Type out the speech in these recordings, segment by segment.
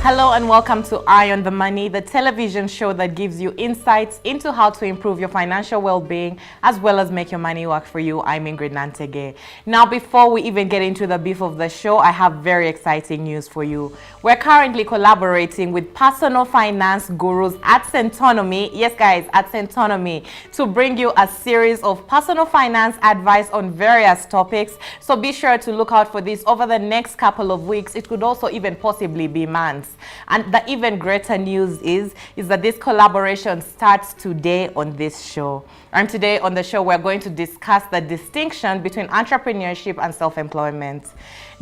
Hello and welcome to Eye on the Money, the television show that gives you insights into how to improve your financial well-being as well as make your money work for you. I'm Njagi. Now, before we even get into the beef of the show, I have very exciting news for you. We're currently collaborating with personal finance gurus at Centonomy, yes guys, at Centonomy, to bring you a series of personal finance advice on various topics. So be sure to look out for this over the next couple of weeks. It could also even possibly be months. And the even greater news is that this collaboration starts today on this show. And today on the show, we're going to discuss the distinction between entrepreneurship and self-employment.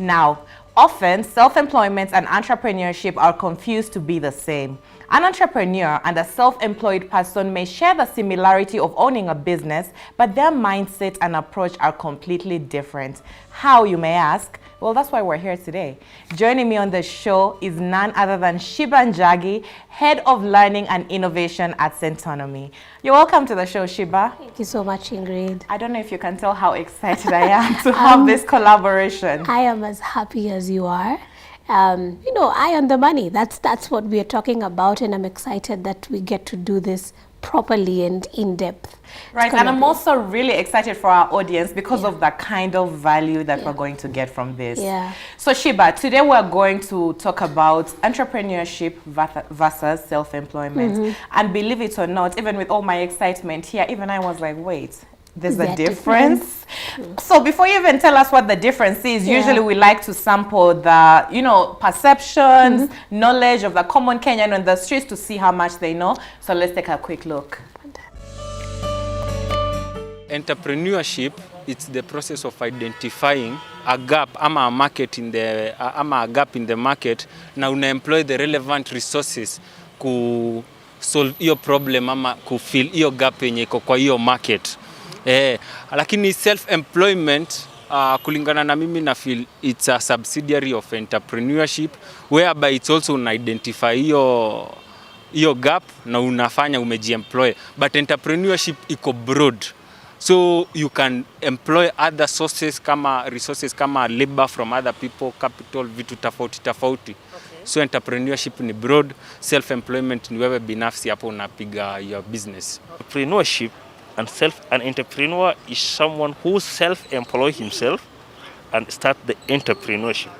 Now, often, self-employment and entrepreneurship are confused to be the same. An entrepreneur and a self-employed person may share the similarity of owning a business, but their mindset and approach are completely different. How, you may ask? Well, that's why we're here today. Joining me on the show is none other than Sheba Njagi, Head of Learning and Innovation at Centonomy. You're welcome to the show, Sheba. Thank you so much, Ingrid. I don't know if you can tell how excited I am to have this collaboration. I am as happy as you are. Eye on the money. That's what we are talking about, and I'm excited that we get to do this properly and in depth. Right, and I'm also really excited for our audience because of the kind of value that we're going to get from this. Yeah. So Sheba, today we're going to talk about entrepreneurship versus self-employment. And believe it or not, even with all my excitement here, even I was like, wait, there's a difference. So before you even tell us what the difference is, usually we like to sample the, perceptions, knowledge of the common Kenyan on the streets to see how much they know. So let's take a quick look. Entrepreneurship, it's the process of identifying a gap ama a market in the a gap in the market na una-employ the relevant resources ku solve your problem ama ku fill your gap yenye iko kwa hiyo market. Lakini self-employment, kulingana na mimi na feel it's a subsidiary of entrepreneurship, whereby it's also una-identify hiyo gap na unafanya umeji-employ. But entrepreneurship iko broad. So you can employ other resources kama labor from other people, capital, vitu tofauti. Okay. So entrepreneurship ni broad, self-employment ni wewe binafsi hapo unapiga your business. Entrepreneurship an entrepreneur is someone who self-employ himself and start the entrepreneurship.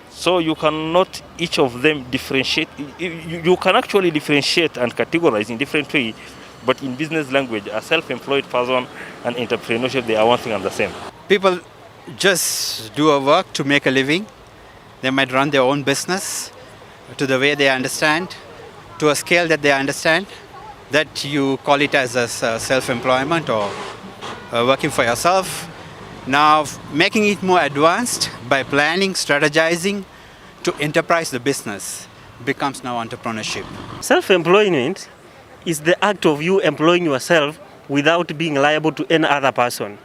So you cannot each of them differentiate. You can actually differentiate and categorize in different ways, but in business language, a self-employed person and entrepreneurship, they are one thing and the same. People just do a work to make a living. They might run their own business to the way they understand, to a scale that they understand, that you call it as a self-employment or working for yourself. Now, making it more advanced by planning, strategizing to enterprise the business becomes now entrepreneurship. Self-employment is the act of you employing yourself without being liable to any other person.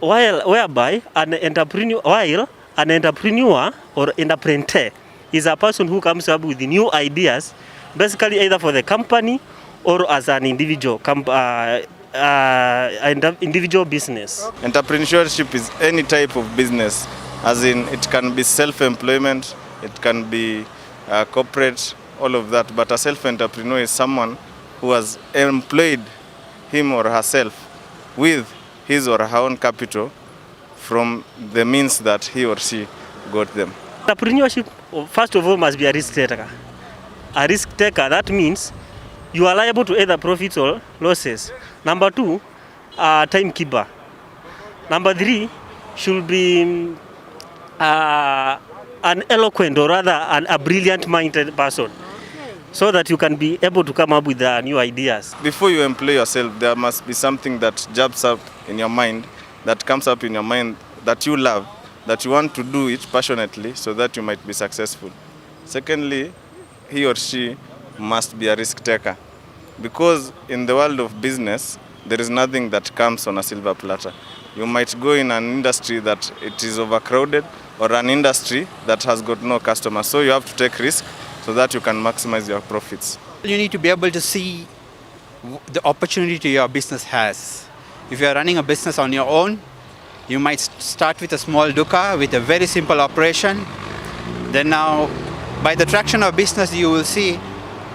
Whereby an entrepreneur or entrepreneur is a person who comes up with new ideas, basically either for the company or as an individual individual business. Entrepreneurship is any type of business, as in it can be self-employment, it can be corporate, all of that. But a self-entrepreneur is someone who has employed him or herself with his or her own capital from the means that he or she got them. Entrepreneurship, first of all, must be a risk taker. A risk taker, that means you are liable to either profits or losses. Number two, timekeeper. Number three, should be an eloquent or rather a brilliant-minded person, so that you can be able to come up with new ideas. Before you employ yourself, there must be something that jumps up in your mind, that comes up in your mind, that you love, that you want to do it passionately so that you might be successful. Secondly, he or she must be a risk taker, because in the world of business, there is nothing that comes on a silver platter. You might go in an industry that it is overcrowded or an industry that has got no customers. So you have to take risk so that you can maximize your profits. You need to be able to see the opportunity your business has. If you are running a business on your own, you might start with a small dukkha with a very simple operation. then now by the traction of business you will see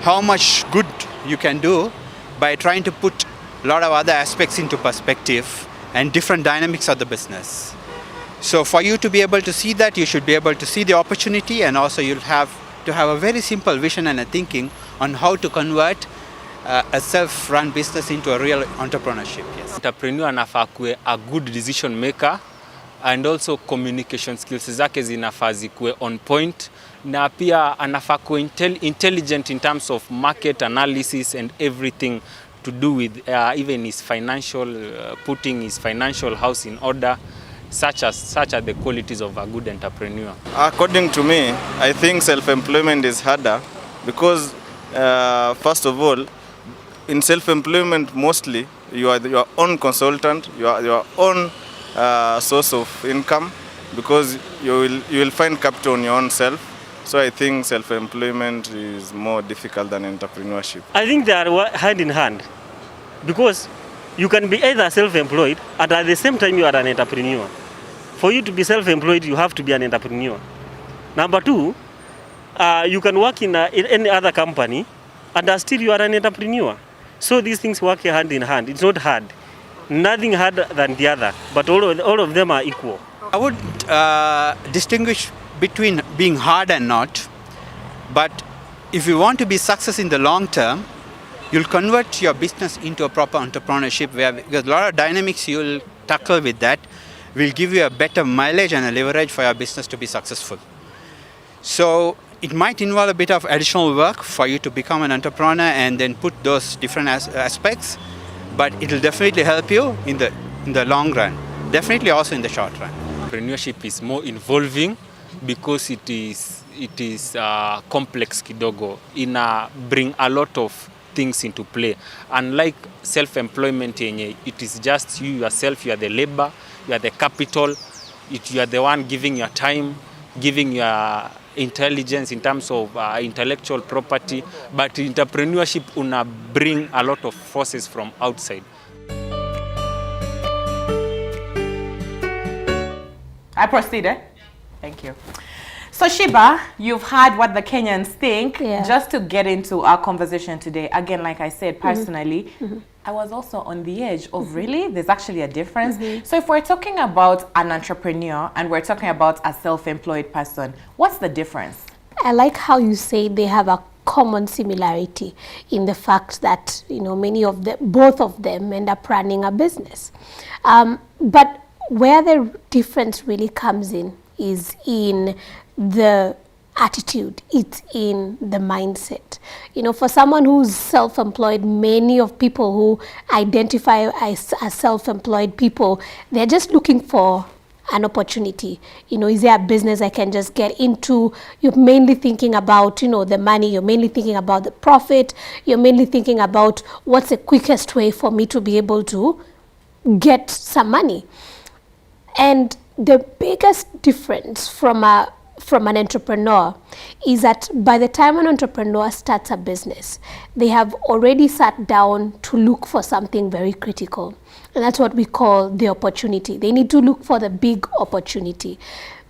how much good you can do by trying to put a lot of other aspects into perspective and different dynamics of the business. So for you to be able to see that, you should be able to see the opportunity, and also you'll have to have a very simple vision and a thinking on how to convert a self-run business into a real entrepreneurship. Yes. Entrepreneur anafaa kuwe a good decision maker, and also communication skills zake zinafaa zikuwe on point, na pia anafaa kuwe intelligent in terms of market analysis and everything to do with even his financial, putting his financial house in order. Such are the qualities of a good entrepreneur. According to me, I think self-employment is harder because, first of all, in self-employment mostly you are your own consultant, you are your own source of income, because you will find capital on your own self. So I think self-employment is more difficult than entrepreneurship. I think they are hand in hand, because you can be either self-employed and at the same time you are an entrepreneur. For you to be self-employed, you have to be an entrepreneur. Number two, you can work in any other company and still you are an entrepreneur. So these things work hand in hand. It's not hard. Nothing harder than the other, but all of them are equal. I would distinguish between being hard and not, but if you want to be success in the long term, you'll convert your business into a proper entrepreneurship where, because a lot of dynamics you'll tackle with that will give you a better mileage and a leverage for your business to be successful. So it might involve a bit of additional work for you to become an entrepreneur and then put those different aspects, but it will definitely help you in the long run, definitely also in the short run. Entrepreneurship is more involving because it is complex kidogo. Bring a lot of things into play. Unlike self-employment, it is just you yourself, you are the labor, you are the capital, you are the one giving your time, giving your intelligence in terms of intellectual property, but entrepreneurship bring a lot of forces from outside. I proceed, eh? Thank you. So Sheba, you've heard what the Kenyans think. Yeah. Just to get into our conversation today, again, like I said, personally, I was also on the edge of really, there's actually a difference. So if we're talking about an entrepreneur and we're talking about a self-employed person, what's the difference? I like how you say they have a common similarity in the fact that, you know, both of them end up running a business. But where the difference really comes in is in the attitude, it's in the mindset. You know, for someone who's self-employed, many of people who identify as self-employed people, they're just looking for an opportunity. You know, is there a business I can just get into? You're mainly thinking about, you know, the money, you're mainly thinking about the profit, you're mainly thinking about what's the quickest way for me to be able to get some money. And the biggest difference from an entrepreneur is that by the time an entrepreneur starts a business, they have already sat down to look for something very critical. And that's what we call the opportunity. They need to look for the big opportunity.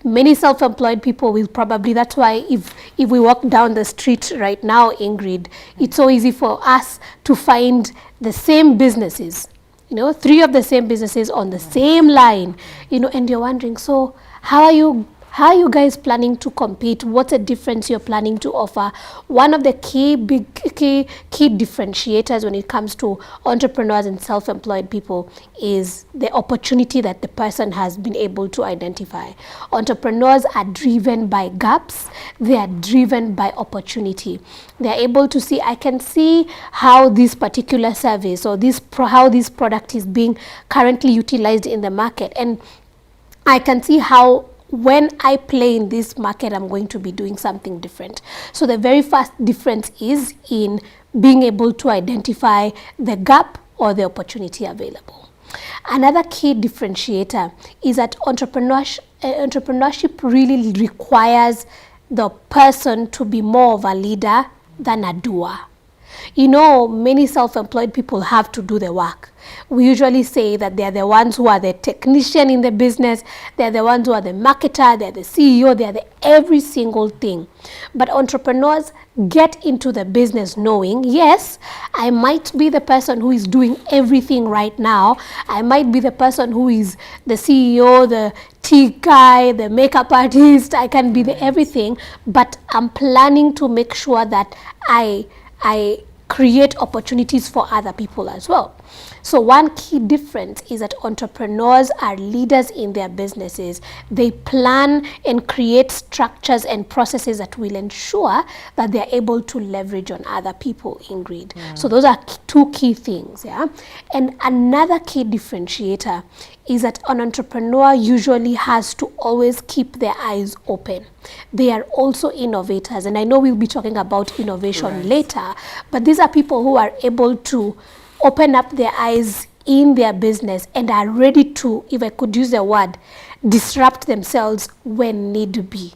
Many self-employed people will probably, that's why if we walk down the street right now, Ingrid, it's so easy for us to find the same businesses, you know, 3 of the same businesses on the same line, you know, and you're wondering, so how are you guys planning to compete? What's the difference you're planning to offer? One of the key differentiators when it comes to entrepreneurs and self-employed people is the opportunity that the person has been able to identify. Entrepreneurs are driven by gaps. They are driven by opportunity. They are able to see, I can see how this particular service or how this product is being currently utilized in the market. And I can see how when I play in this market, I'm going to be doing something different. So the very first difference is in being able to identify the gap or the opportunity available. Another key differentiator is that entrepreneurship really requires the person to be more of a leader than a doer. many self-employed people have to do the work. We usually say that they are the ones who are the technician in the business, they are the ones who are the marketer, they are the CEO, they are the every single thing. But entrepreneurs get into the business knowing, yes, I might be the person who is doing everything right now. I might be the person who is the CEO, the tea guy, the makeup artist, I can be the everything, but I'm planning to make sure that I create opportunities for other people as well. So one key difference is that entrepreneurs are leaders in their businesses. They plan and create structures and processes that will ensure that they're able to leverage on other people, Ingrid. So those are two key things, yeah? And another key differentiator is that an entrepreneur usually has to always keep their eyes open. They are also innovators, and I know we'll be talking about innovation later, but these are people who are able to open up their eyes in their business and are ready to, if I could use the word, disrupt themselves when need be.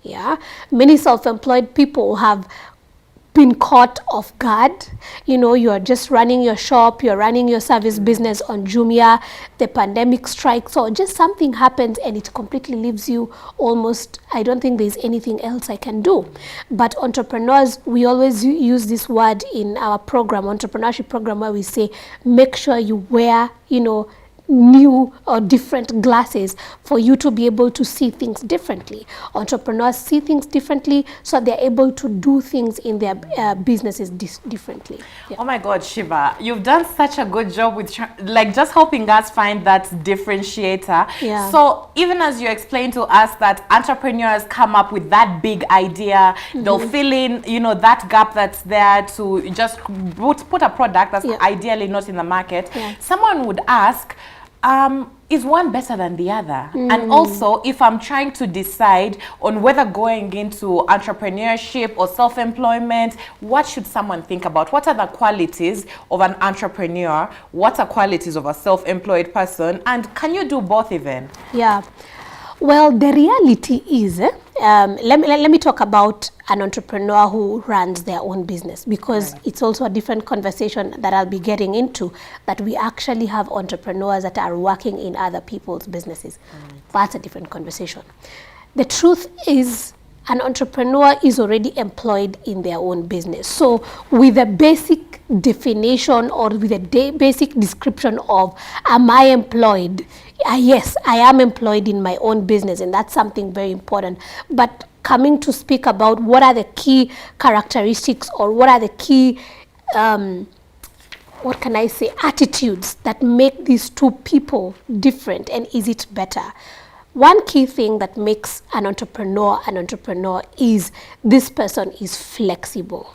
Yeah, many self-employed people have been caught off guard. You are just running your shop, you're running your service business on Jumia, the pandemic strikes, or just something happens and it completely leaves you almost, I don't think there's anything else I can do. But entrepreneurs, we always use this word in our program, entrepreneurship program, where we say, make sure you wear, new or different glasses for you to be able to see things differently. Entrepreneurs see things differently, so they're able to do things in their businesses differently. Yeah. Oh my God, Sheba, you've done such a good job with just helping us find that differentiator. Yeah. So even as you explained to us that entrepreneurs come up with that big idea, they'll fill in, that gap that's there to just put a product that's ideally not in the market. Yeah. Someone would ask, is one better than the other? And also, if I'm trying to decide on whether going into entrepreneurship or self-employment, what should someone think about? What are the qualities of an entrepreneur? What are qualities of a self-employed person? And can you do both even? Yeah. Well, the reality is, let me talk about an entrepreneur who runs their own business, because it's also a different conversation that I'll be getting into, that we actually have entrepreneurs that are working in other people's businesses. That's a different conversation. The truth is, an entrepreneur is already employed in their own business. So with a basic definition or with a basic description of, am I employed? Yes, I am employed in my own business, and that's something very important. But coming to speak about what are the key characteristics, or what are the key, what can I say, attitudes that make these two people different, and is it better? One key thing that makes an entrepreneur is this person is flexible.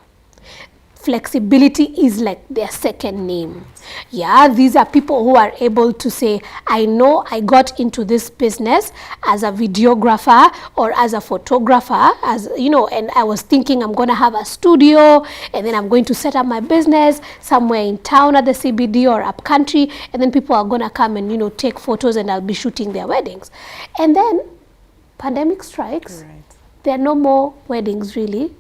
Flexibility is like their second name. Yeah, these are people who are able to say, I know I got into this business as a videographer or as a photographer, and I was thinking I'm going to have a studio, and then I'm going to set up my business somewhere in town at the CBD or up country, and then people are going to come and, take photos, and I'll be shooting their weddings. And then pandemic strikes. Right. There are no more weddings really,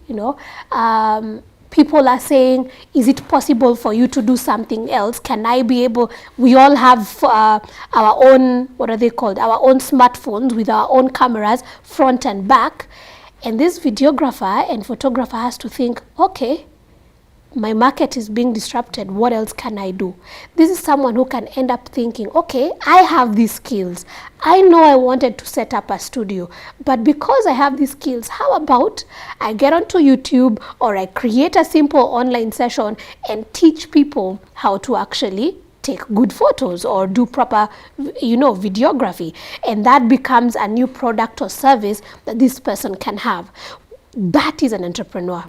people are saying, is it possible for you to do something else? Can I be able, we all have our own, what are they called? Our own smartphones with our own cameras, front and back. And this videographer and photographer has to think, okay, my market is being disrupted. What else can I do? This is someone who can end up thinking, okay, I have these skills. I know I wanted to set up a studio, but because I have these skills, how about I get onto YouTube, or I create a simple online session and teach people how to actually take good photos or do proper, videography. And that becomes a new product or service that this person can have. That is an entrepreneur.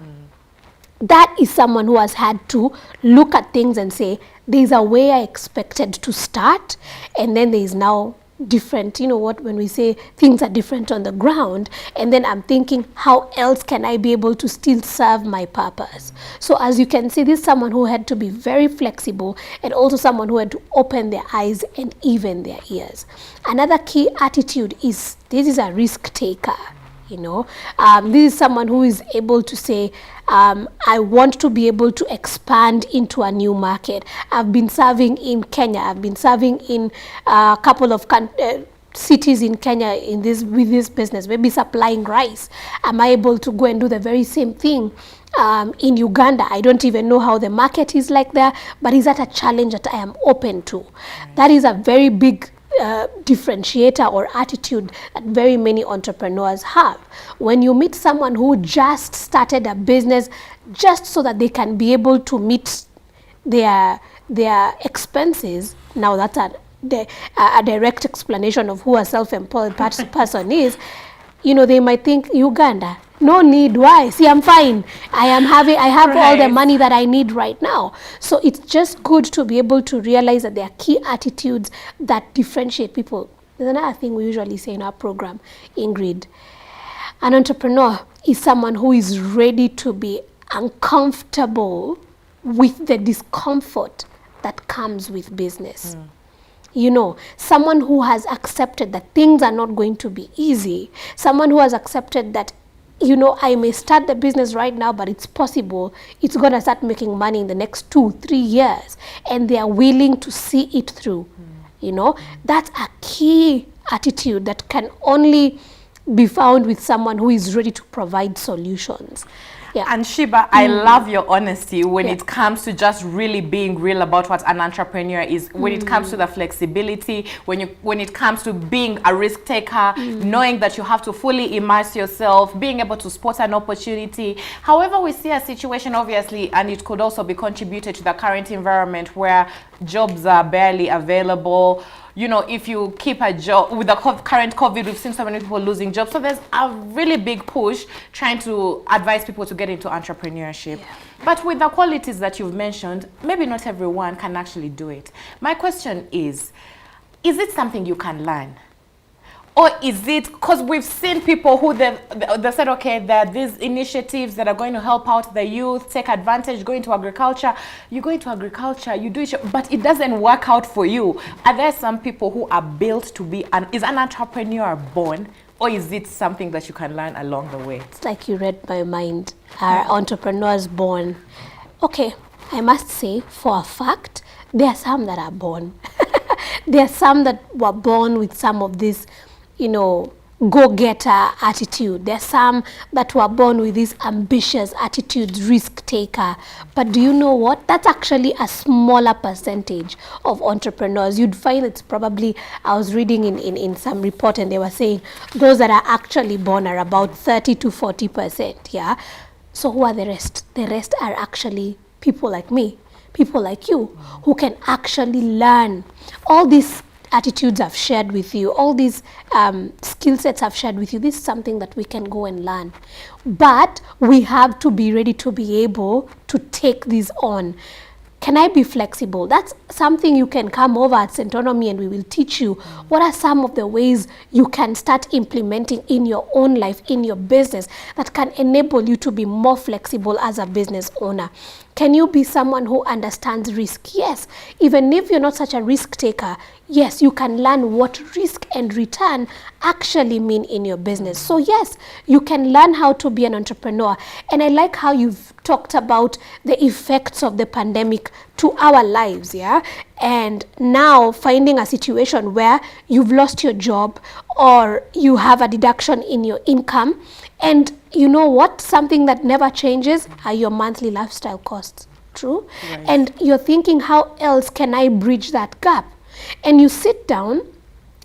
That is someone who has had to look at things and say, there's a way I expected to start, and then there is now different, when we say things are different on the ground, and then I'm thinking, how else can I be able to still serve my purpose? So as you can see, this is someone who had to be very flexible, and also someone who had to open their eyes and even their ears. Another key attitude is, this is a risk taker. You know, this is someone who is able to say, I want to be able to expand into a new market. I've been serving in Kenya. I've been serving in a couple of cities in Kenya with this business, maybe supplying rice. Am I able to go and do the very same thing in Uganda? I don't even know how the market is like there, but is that a challenge that I am open to? That is a very big differentiator or attitude that very many entrepreneurs have. When you meet someone who just started a business just so that they can be able to meet their expenses, now that's a direct explanation of who a self-employed person is. You know, they might think, Uganda, no need, why? See, I'm fine. I have all the money that I need right now. So it's just good to be able to realize that there are key attitudes that differentiate people. There's another thing we usually say in our program, Ingrid. An entrepreneur is someone who is ready to be uncomfortable with the discomfort that comes with business. You know, someone who has accepted that things are not going to be easy, someone who has accepted that, you know, I may start the business right now, but it's possible it's going to start making money in the next 2-3 years, and they are willing to see it through. You know, that's a key attitude that can only be found with someone who is ready to provide solutions. Yeah. And Sheba, I love your honesty when it comes to just really being real about what an entrepreneur is. When it comes to the flexibility, when it comes to being a risk taker, knowing that you have to fully immerse yourself, being able to spot an opportunity. However, we see a situation, obviously, and it could also be contributed to the current environment where jobs are barely available. You know, if you keep a job, with the current COVID, we've seen so many people losing jobs. So there's a really big push trying to advise people to get into entrepreneurship. Yeah. But with the qualities that you've mentioned, maybe not everyone can actually do it. My question is it something you can learn? Or is it, because we've seen people who they said, okay, there are these initiatives that are going to help out the youth, take advantage, go into agriculture. You go into agriculture, you do it, but it doesn't work out for you. Are there some people who are built to be, is an entrepreneur born, or is it something that you can learn along the way? It's like you read my mind. Are entrepreneurs born? Okay, I must say, for a fact, there are some that are born. There are some that were born with some of this, you know, go-getter attitude. There's some that were born with this ambitious attitude, risk-taker. But do you know what? That's actually a smaller percentage of entrepreneurs. You'd find it's probably, I was reading in some report and they were saying those that are actually born are about 30 to 40%, yeah? So who are the rest? The rest are actually people like me, people like you, who can actually learn all these attitudes I've shared with you, all these skill sets I've shared with you. This is something that we can go and learn. But we have to be ready to be able to take these on. Can I be flexible? That's something you can come over at Centonomy and we will teach you. What are some of the ways you can start implementing in your own life, in your business, that can enable you to be more flexible as a business owner? Can you be someone who understands risk? Yes. Even if you're not such a risk taker, yes, you can learn what risk and return actually mean in your business. So yes, you can learn how to be an entrepreneur. And I like how you've talked about the effects of the pandemic to our lives, yeah? And now finding a situation where you've lost your job or you have a deduction in your income, and you know what? Something that never changes are your monthly lifestyle costs. True? Right. And you're thinking, how else can I bridge that gap? And you sit down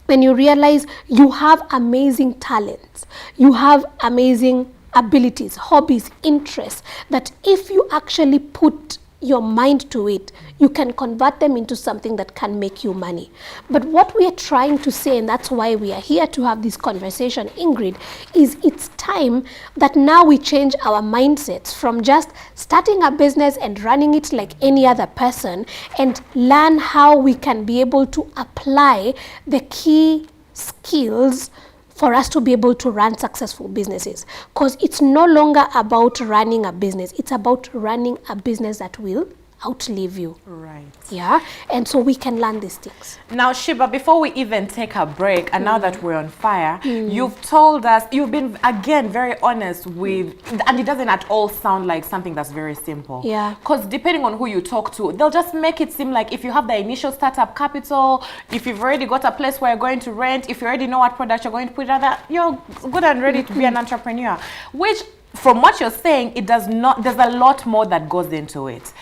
and you realize you have amazing talents. You have amazing abilities, hobbies, interests, that if you actually put your mind to it, you can convert them into something that can make you money. But what we are trying to say, and that's why we are here to have this conversation, Ingrid, is it's time that now we change our mindsets from just starting a business and running it like any other person, and learn how we can be able to apply the key skills for us to be able to run successful businesses. Because it's no longer about running a business, it's about running a business that will outlive you. Right. Yeah, and so we can learn these things. Now, Sheba, before we even take a break, and now that we're on fire, you've told us, you've been, again, very honest with, and it doesn't at all sound like something that's very simple. Yeah. Because depending on who you talk to, they'll just make it seem like if you have the initial startup capital, if you've already got a place where you're going to rent, if you already know what product you're going to put out there, you're good and ready to be an entrepreneur. Which, from what you're saying, it does not, there's a lot more that goes into it.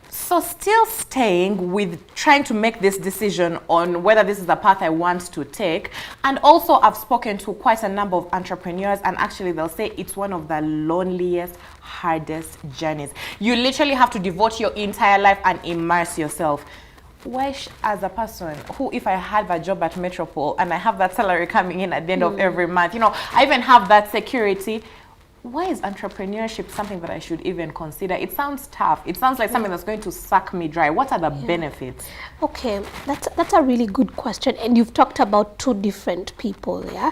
So still staying with trying to make this decision on whether this is the path I want to take. And also I've spoken to quite a number of entrepreneurs, and actually they'll say it's one of the loneliest, hardest journeys. You literally have to devote your entire life and immerse yourself. Wish as a person who, if I had a job at Metropole and I have that salary coming in at the end of every month, you know, I even have that security. Why is entrepreneurship something that I should even consider? It sounds tough. It sounds like something that's going to suck me dry. What are the benefits? Okay, that's a really good question. And you've talked about two different people, yeah?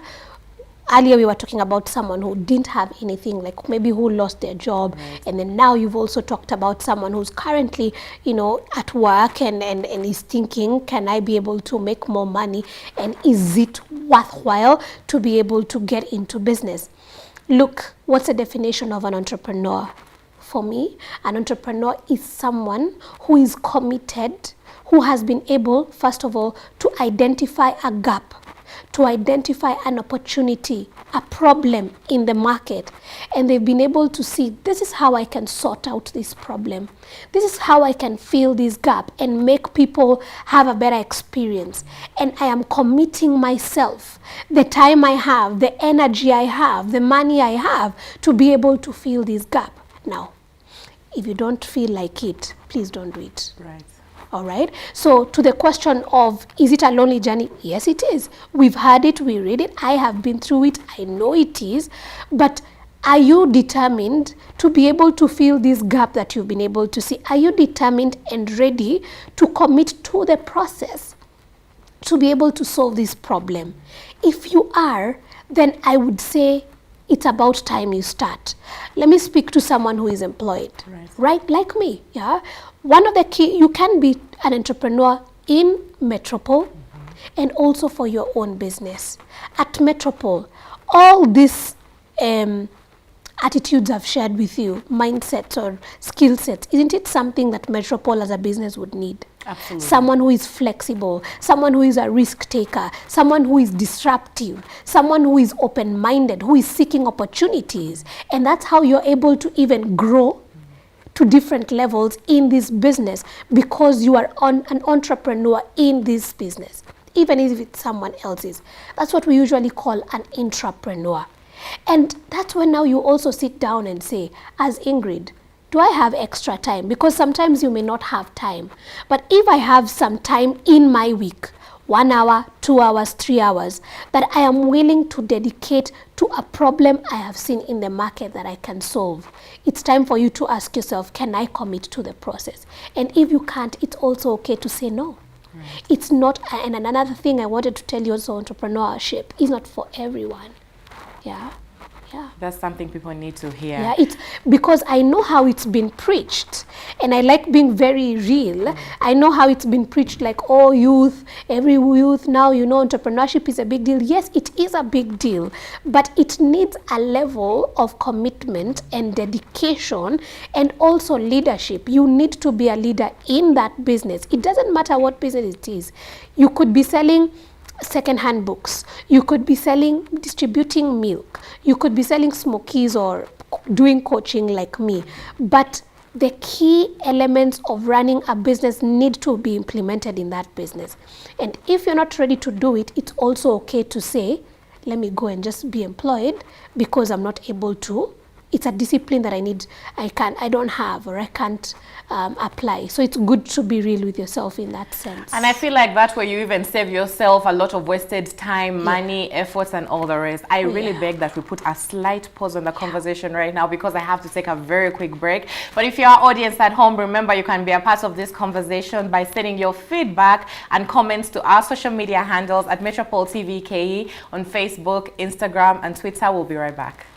Earlier we were talking about someone who didn't have anything, like maybe who lost their job. Right. And then now you've also talked about someone who's currently, you know, at work and is thinking, can I be able to make more money? And is it worthwhile to be able to get into business? Look, what's the definition of an entrepreneur? For me, an entrepreneur is someone who is committed, who has been able, first of all, to identify a gap, to identify an opportunity, a problem in the market, and they've been able to see, this is how I can sort out this problem. This is how I can fill this gap and make people have a better experience. And I am committing myself, the time I have, the energy I have, the money I have to be able to fill this gap. Now, if you don't feel like it, please don't do it. Right. All right. So to the question of, is it a lonely journey? Yes, it is. We've had it, we read it. I have been through it. I know it is. But are you determined to be able to fill this gap that you've been able to see? Are you determined and ready to commit to the process to be able to solve this problem? If you are, then I would say it's about time you start. Let me speak to someone who is employed, right? Like me, yeah? One of the key, you can be an entrepreneur in Metropole and also for your own business. At Metropole, all these attitudes I've shared with you, mindsets or skill sets, isn't it something that Metropole as a business would need? Absolutely. Someone who is flexible, someone who is a risk taker, someone who is disruptive, someone who is open-minded, who is seeking opportunities. And that's how you're able to even grow to different levels in this business, because you are an entrepreneur in this business, even if it's someone else's. That's what we usually call an intrapreneur. And that's when now you also sit down and say, as Ingrid, do I have extra time? Because sometimes you may not have time. But if I have some time in my week, 1 hour, 2 hours, 3 hours, that I am willing to dedicate to a problem I have seen in the market that I can solve, it's time for you to ask yourself, can I commit to the process? And if you can't, it's also okay to say no. Right. It's not, and another thing I wanted to tell you also, entrepreneurship is not for everyone. Yeah. Yeah. That's something people need to hear. Yeah, it's because I know how it's been preached, and I like being very real. I know how it's been preached, like, oh, youth, every youth now, you know, entrepreneurship is a big deal. Yes, it is a big deal, but it needs a level of commitment and dedication and also leadership. You need to be a leader in that business. It doesn't matter what business it is. You could be selling second-hand books, you could be distributing milk, you could be selling smokies or doing coaching like me, but the key elements of running a business need to be implemented in that business. And if you're not ready to do it, it's also okay to say, let me go and just be employed because I'm not able to. It's a discipline that I don't have, or I can't apply. So it's good to be real with yourself in that sense. And I feel like that's where you even save yourself a lot of wasted time, money, efforts, and all the rest. I really beg that we put a slight pause on the conversation right now, because I have to take a very quick break. But if you're our audience at home, remember you can be a part of this conversation by sending your feedback and comments to our social media handles at Metropole TV KE on Facebook, Instagram, and Twitter. We'll be right back.